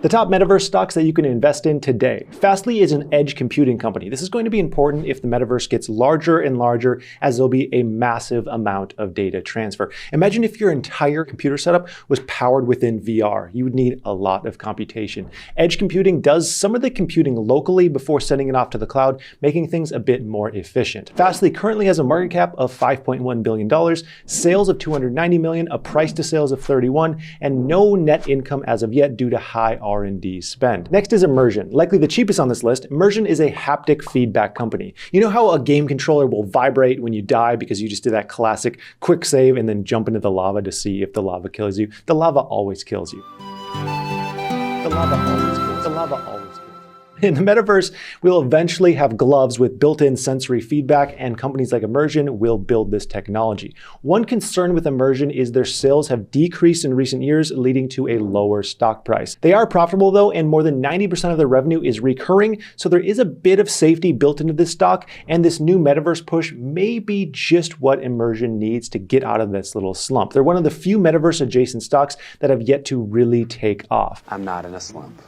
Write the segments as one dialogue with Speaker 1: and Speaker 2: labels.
Speaker 1: The top metaverse stocks that you can invest in today. Fastly is an edge computing company. This is going to be important if the metaverse gets larger and larger, as there'll be a massive amount of data transfer. Imagine if your entire computer setup was powered within VR. You would need a lot of computation. Edge computing does some of the computing locally before sending it off to the cloud, making things a bit more efficient. Fastly currently has a market cap of $5.1 billion, sales of $290 million, a price to sales of 31, and no net income as of yet due to high R&D spend. Next is Immersion. Likely the cheapest on this list. Immersion is a haptic feedback company. You know how a game controller will vibrate when you die because you just did that classic quick save and then jump into the lava to see if the lava kills you? The lava always kills you. The lava always kills you. The lava always kills you. In the metaverse, we'll eventually have gloves with built-in sensory feedback, and companies like Immersion will build this technology. One concern with Immersion is their sales have decreased in recent years, leading to a lower stock price. They are profitable though, and more than 90% of their revenue is recurring, so there is a bit of safety built into this stock, and this new metaverse push may be just what Immersion needs to get out of this little slump. They're one of the few metaverse adjacent stocks that have yet to really take off.
Speaker 2: I'm not in a slump.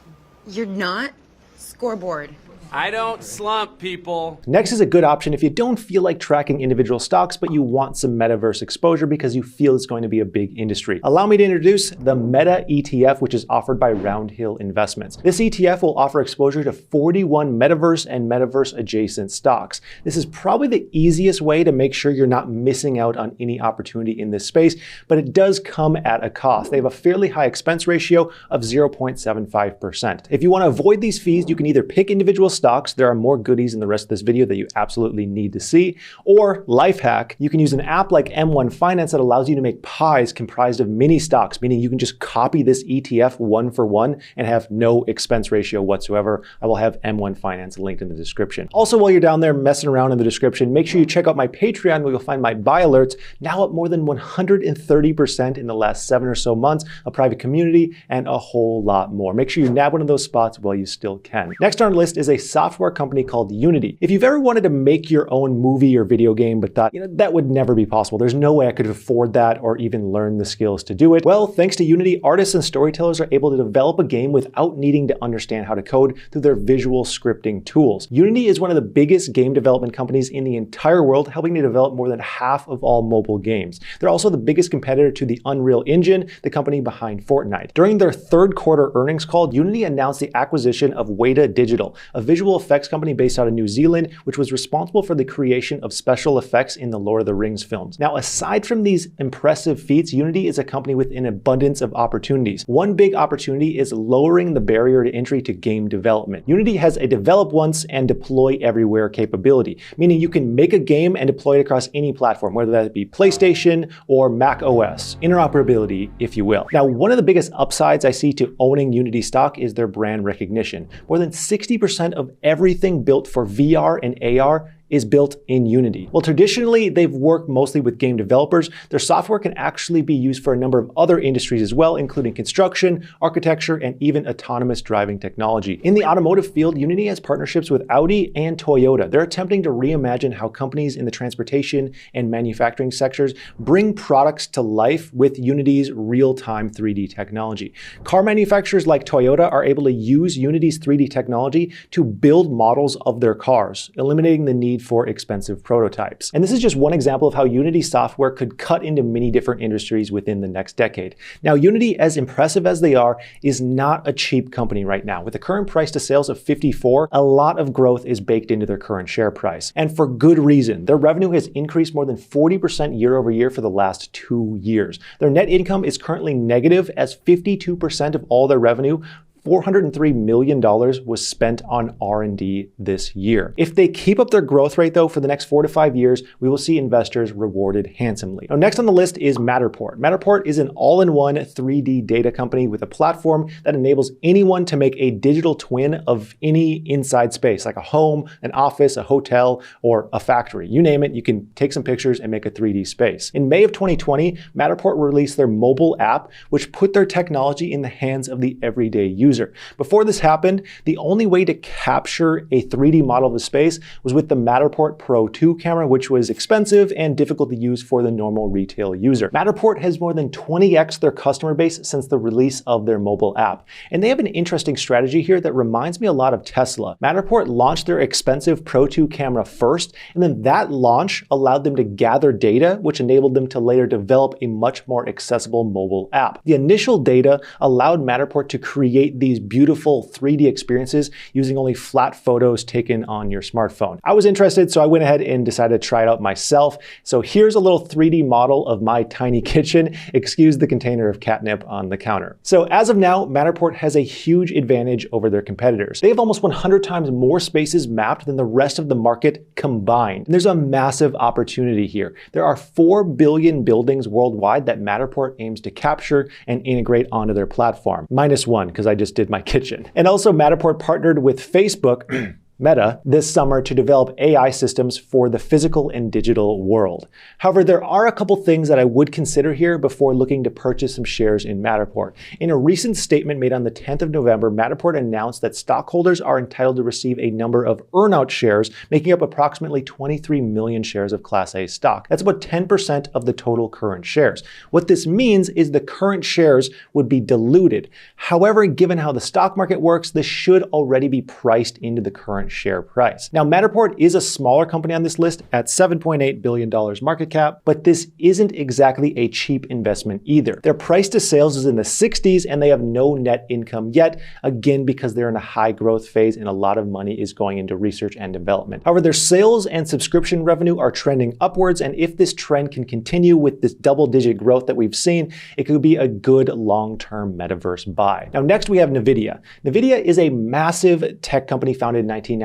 Speaker 3: You're not? Scoreboard.
Speaker 2: I don't slump, people.
Speaker 1: Next is a good option if you don't feel like tracking individual stocks, but you want some metaverse exposure because you feel it's going to be a big industry. Allow me to introduce the Meta ETF, which is offered by Roundhill Investments. This ETF will offer exposure to 41 metaverse and metaverse adjacent stocks. This is probably the easiest way to make sure you're not missing out on any opportunity in this space, but it does come at a cost. They have a fairly high expense ratio of 0.75%. If you want to avoid these fees, you can either pick individual stocks. There are more goodies in the rest of this video that you absolutely need to see. Or life hack, you can use an app like M1 Finance that allows you to make pies comprised of mini stocks, meaning you can just copy this ETF one for one and have no expense ratio whatsoever. I will have M1 Finance linked in the description. Also, while you're down there messing around in the description, make sure you check out my Patreon where you'll find my buy alerts, now up more than 130% in the last 7 or so months, a private community, and a whole lot more. Make sure you nab one of those spots while you still can. Next on our list is a software company called Unity. If you've ever wanted to make your own movie or video game but thought, that would never be possible, there's no way I could afford that or even learn the skills to do it, well, thanks to Unity, artists and storytellers are able to develop a game without needing to understand how to code through their visual scripting tools. Unity is one of the biggest game development companies in the entire world, helping to develop more than half of all mobile games. They're also the biggest competitor to the Unreal Engine, the company behind Fortnite. During their third quarter earnings call, Unity announced the acquisition of Weta Digital, a visual effects company based out of New Zealand, which was responsible for the creation of special effects in the Lord of the Rings films. Now, aside from these impressive feats, Unity is a company with an abundance of opportunities. One big opportunity is lowering the barrier to entry to game development. Unity has a develop once and deploy everywhere capability, meaning you can make a game and deploy it across any platform, whether that be PlayStation or Mac OS. Interoperability, if you will. Now, one of the biggest upsides I see to owning Unity stock is their brand recognition. More than 60% of everything built for VR and AR is built in Unity. Well, traditionally, they've worked mostly with game developers. Their software can actually be used for a number of other industries as well, including construction, architecture, and even autonomous driving technology. In the automotive field, Unity has partnerships with Audi and Toyota. They're attempting to reimagine how companies in the transportation and manufacturing sectors bring products to life with Unity's real-time 3D technology. Car manufacturers like Toyota are able to use Unity's 3D technology to build models of their cars, eliminating the need for expensive prototypes. And this is just one example of how Unity software could cut into many different industries within the next decade. Now, Unity, as impressive as they are, is not a cheap company right now. With the current price to sales of 54, a lot of growth is baked into their current share price. And for good reason. Their revenue has increased more than 40% year over year for the last 2 years. Their net income is currently negative, as 52% of all their revenue, $403 million, was spent on R&D this year. If they keep up their growth rate though for the next 4 to 5 years, we will see investors rewarded handsomely. Now, next on the list is Matterport. Matterport is an all-in-one 3D data company with a platform that enables anyone to make a digital twin of any inside space, like a home, an office, a hotel, or a factory. You name it, you can take some pictures and make a 3D space. In May of 2020, Matterport released their mobile app, which put their technology in the hands of the everyday user. user. Before this happened, the only way to capture a 3D model of the space was with the Matterport Pro 2 camera, which was expensive and difficult to use for the normal retail user. Matterport has more than 20x their customer base since the release of their mobile app. And they have an interesting strategy here that reminds me a lot of Tesla. Matterport launched their expensive Pro 2 camera first, and then that launch allowed them to gather data, which enabled them to later develop a much more accessible mobile app. The initial data allowed Matterport to create these beautiful 3D experiences using only flat photos taken on your smartphone. I was interested, so I went ahead and decided to try it out myself. So here's a little 3D model of my tiny kitchen. Excuse the container of catnip on the counter. So as of now, Matterport has a huge advantage over their competitors. They have almost 100 times more spaces mapped than the rest of the market combined. And there's a massive opportunity here. There are 4 billion buildings worldwide that Matterport aims to capture and integrate onto their platform. -1, because I just did my kitchen. And also Matterport partnered with Facebook Meta this summer to develop AI systems for the physical and digital world. However, there are a couple things that I would consider here before looking to purchase some shares in Matterport. In a recent statement made on the 10th of November, Matterport announced that stockholders are entitled to receive a number of earnout shares, making up approximately 23 million shares of Class A stock. That's about 10% of the total current shares. What this means is the current shares would be diluted. However, given how the stock market works, this should already be priced into the current share price. Now, Matterport is a smaller company on this list at $7.8 billion market cap, but this isn't exactly a cheap investment either. Their price to sales is in the 60s and they have no net income yet, again, because they're in a high growth phase and a lot of money is going into research and development. However, their sales and subscription revenue are trending upwards, and if this trend can continue with this double-digit growth that we've seen, it could be a good long-term metaverse buy. Now, next we have Nvidia. Nvidia is a massive tech company founded in 1993.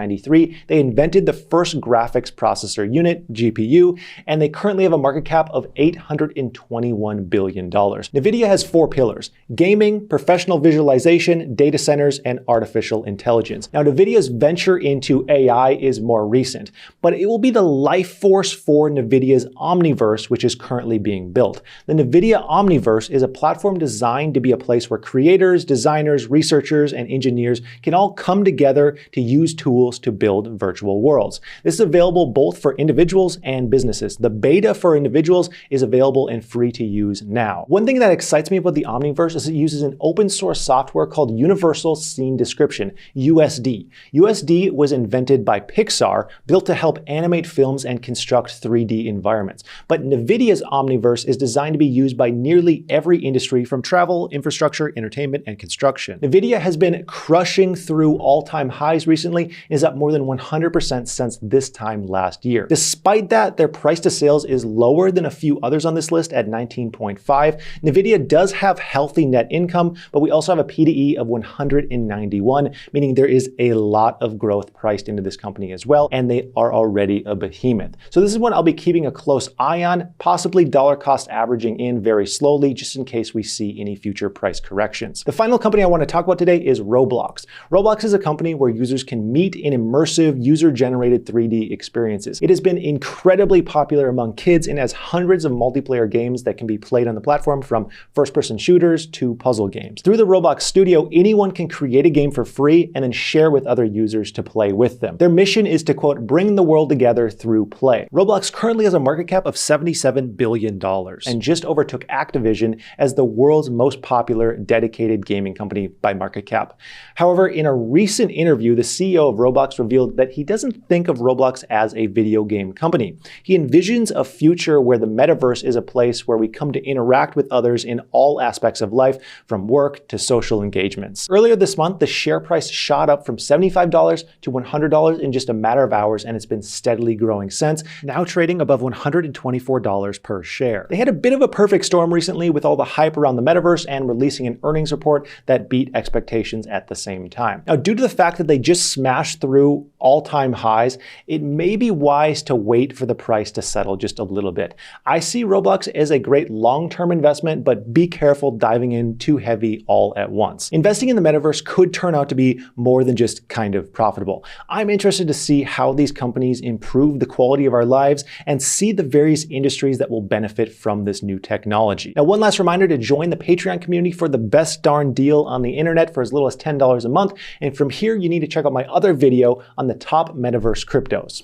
Speaker 1: They invented the first graphics processor unit, GPU, and they currently have a market cap of $821 billion. Nvidia has 4 pillars: gaming, professional visualization, data centers, and artificial intelligence. Now, Nvidia's venture into AI is more recent, but it will be the life force for Nvidia's Omniverse, which is currently being built. The Nvidia Omniverse is a platform designed to be a place where creators, designers, researchers, and engineers can all come together to use tools to build virtual worlds. This is available both for individuals and businesses. The beta for individuals is available and free to use now. One thing that excites me about the Omniverse is it uses an open source software called Universal Scene Description, USD. USD was invented by Pixar, built to help animate films and construct 3D environments. But Nvidia's Omniverse is designed to be used by nearly every industry, from travel, infrastructure, entertainment, and construction. Nvidia has been crushing through all-time highs recently, is up more than 100% since this time last year. Despite that, their price to sales is lower than a few others on this list at 19.5. Nvidia does have healthy net income, but we also have a PDE of 191, meaning there is a lot of growth priced into this company as well, and they are already a behemoth. So this is one I'll be keeping a close eye on, possibly dollar cost averaging in very slowly, just in case we see any future price corrections. The final company I want to talk about today is Roblox. Roblox is a company where users can meet in immersive, user-generated 3D experiences. It has been incredibly popular among kids and has hundreds of multiplayer games that can be played on the platform, from first-person shooters to puzzle games. Through the Roblox Studio, anyone can create a game for free and then share with other users to play with them. Their mission is to, quote, bring the world together through play. Roblox currently has a market cap of $77 billion and just overtook Activision as the world's most popular dedicated gaming company by market cap. However, in a recent interview, the CEO of Roblox revealed that he doesn't think of Roblox as a video game company. He envisions a future where the metaverse is a place where we come to interact with others in all aspects of life, from work to social engagements. Earlier this month, the share price shot up from $75 to $100 in just a matter of hours, and it's been steadily growing since, now trading above $124 per share. They had a bit of a perfect storm recently with all the hype around the metaverse and releasing an earnings report that beat expectations at the same time. Now, due to the fact that they just smashed punch through all-time highs, it may be wise to wait for the price to settle just a little bit. I see Roblox as a great long-term investment, but be careful diving in too heavy all at once. Investing in the metaverse could turn out to be more than just kind of profitable. I'm interested to see how these companies improve the quality of our lives and see the various industries that will benefit from this new technology. Now, one last reminder to join the Patreon community for the best darn deal on the internet for as little as $10 a month. And from here, you need to check out my other video on the top metaverse cryptos.